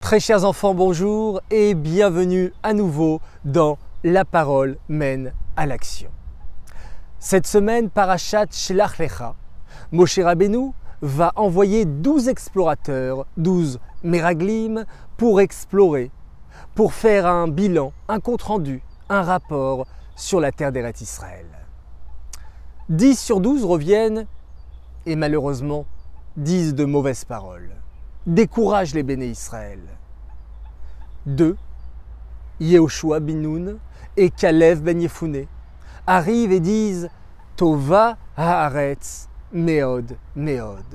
Très chers enfants, bonjour et bienvenue à nouveau dans La Parole mène à l'action. Cette semaine, Parashat Shelach Lecha, Moshe Rabbeinu va envoyer 12 explorateurs, 12 Meraglim, pour explorer, pour faire un bilan, un compte-rendu, un rapport sur la terre d'Eretz Israël. 10 sur 12 reviennent et malheureusement disent de mauvaises paroles, découragent les béné Israël. 2, Yehoshua bin Nun et Kalev ben Yefouné arrivent et disent Tova haaretz meod meod.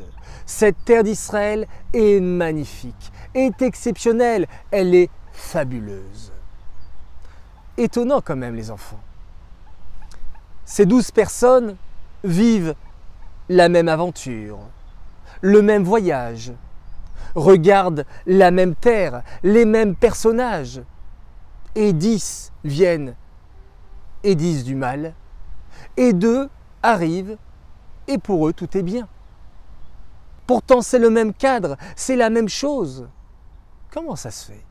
Cette terre d'Israël est magnifique, est exceptionnelle, elle est fabuleuse. Étonnant quand même les enfants. Ces 12 personnes vivent la même aventure, le même voyage, regardent la même terre, les mêmes personnages, et 10 viennent et disent du mal, et 2 arrivent et pour eux tout est bien. Pourtant c'est le même cadre, c'est la même chose. Comment ça se fait?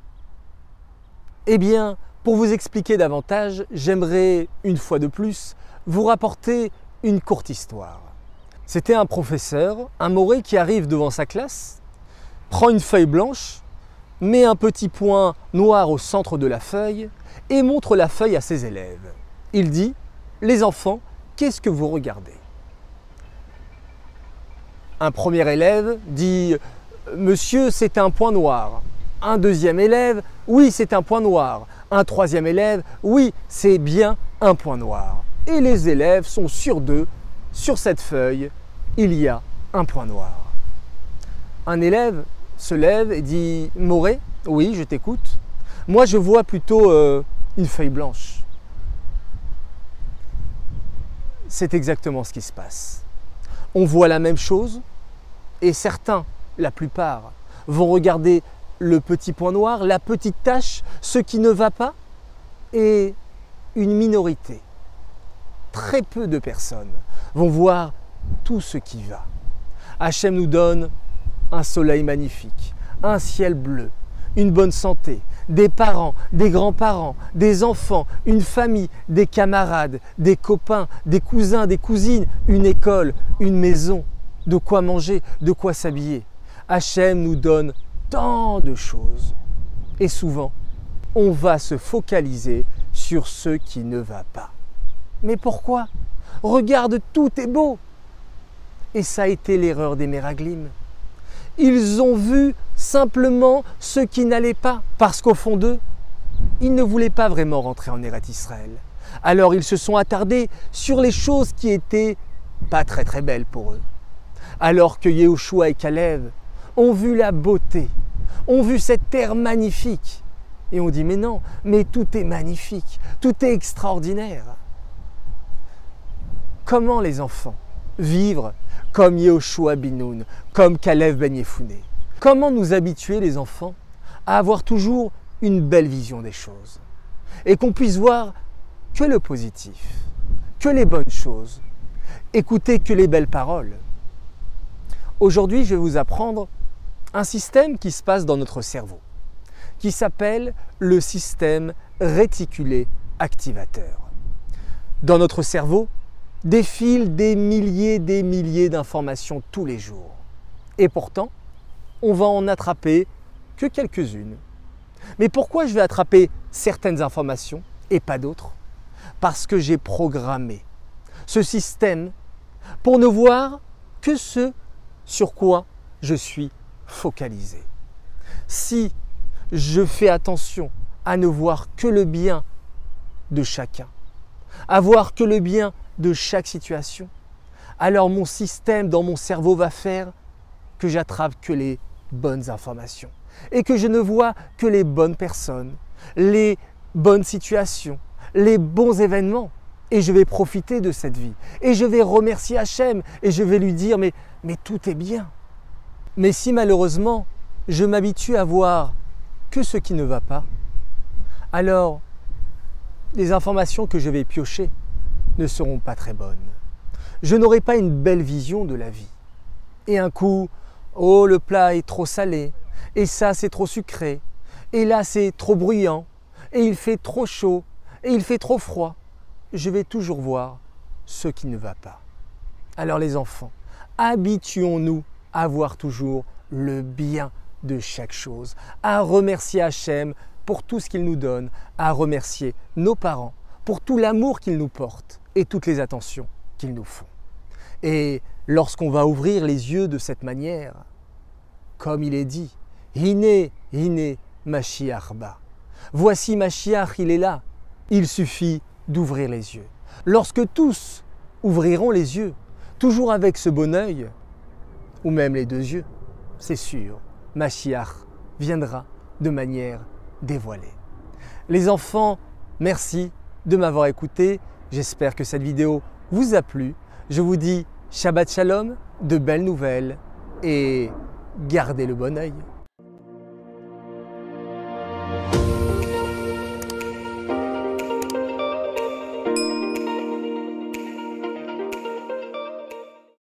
Eh bien, pour vous expliquer davantage, j'aimerais une fois de plus vous rapporter une courte histoire. C'était un professeur, un moré qui arrive devant sa classe, prend une feuille blanche, met un petit point noir au centre de la feuille et montre la feuille à ses élèves. Il dit « Les enfants, qu'est-ce que vous regardez ?» Un premier élève dit « Monsieur, c'est un point noir ». Un deuxième élève « Oui, c'est un point noir ». Un troisième élève « Oui, c'est bien un point noir ». Et les élèves sont sûrs d'eux, sur cette feuille, il y a un point noir. Un élève se lève et dit « Moré, oui, je t'écoute. Moi, je vois plutôt une feuille blanche. » C'est exactement ce qui se passe. On voit la même chose et certains, la plupart, vont regarder le petit point noir, la petite tache, ce qui ne va pas, et une minorité, très peu de personnes, vont voir tout ce qui va. Hachem nous donne un soleil magnifique, un ciel bleu, une bonne santé, des parents, des grands-parents, des enfants, une famille, des camarades, des copains, des cousins, des cousines, une école, une maison, de quoi manger, de quoi s'habiller. Hachem nous donne tant de choses. Et souvent, on va se focaliser sur ce qui ne va pas. Mais pourquoi? Regarde, tout est beau. Et ça a été l'erreur des Meraglim. Ils ont vu simplement ce qui n'allait pas, parce qu'au fond d'eux, ils ne voulaient pas vraiment rentrer en Eretz Israël. Alors ils se sont attardés sur les choses qui étaient pas très belles pour eux. Alors que Yehoshua et Kalev ont vu la beauté, ont vu cette terre magnifique. Et on dit mais non, mais tout est magnifique, tout est extraordinaire. Comment les enfants vivre comme Yehoshua bin Nun, comme Kalev ben Yefouné? Comment nous habituer les enfants à avoir toujours une belle vision des choses et qu'on puisse voir que le positif, que les bonnes choses, écouter que les belles paroles? Aujourd'hui, je vais vous apprendre un système qui se passe dans notre cerveau, qui s'appelle le système réticulé activateur. Dans notre cerveau, défilent des milliers d'informations tous les jours. Et pourtant, on va en attraper que quelques-unes. Mais pourquoi je vais attraper certaines informations et pas d'autres? Parce que j'ai programmé ce système pour ne voir que ce sur quoi je suis focalisé. Si je fais attention à ne voir que le bien de chacun, à voir que le bien de chaque situation, alors mon système dans mon cerveau va faire que j'attrape que les bonnes informations et que je ne vois que les bonnes personnes, les bonnes situations, les bons événements. Et je vais profiter de cette vie et je vais remercier Hachem et je vais lui dire mais tout est bien. Mais si malheureusement je m'habitue à voir que ce qui ne va pas, alors les informations que je vais piocher ne seront pas très bonnes. Je n'aurai pas une belle vision de la vie. Et un coup, oh le plat est trop salé, et ça c'est trop sucré, et là c'est trop bruyant, et il fait trop chaud, et il fait trop froid, je vais toujours voir ce qui ne va pas. Alors les enfants, habituons-nous à voir toujours le bien de chaque chose, à remercier Hachem pour tout ce qu'il nous donne, à remercier nos parents pour tout l'amour qu'ils nous portent et toutes les attentions qu'ils nous font. Et lorsqu'on va ouvrir les yeux de cette manière, comme il est dit, « Hine, hine, Mashiach ba » voici Mashiach, il est là, il suffit d'ouvrir les yeux. Lorsque tous ouvriront les yeux, toujours avec ce bon œil, ou même les deux yeux, c'est sûr, Mashiach viendra de manière dévoilée. Les enfants, merci de m'avoir écouté. J'espère que cette vidéo vous a plu. Je vous dis Shabbat Shalom, de belles nouvelles et gardez le bon œil.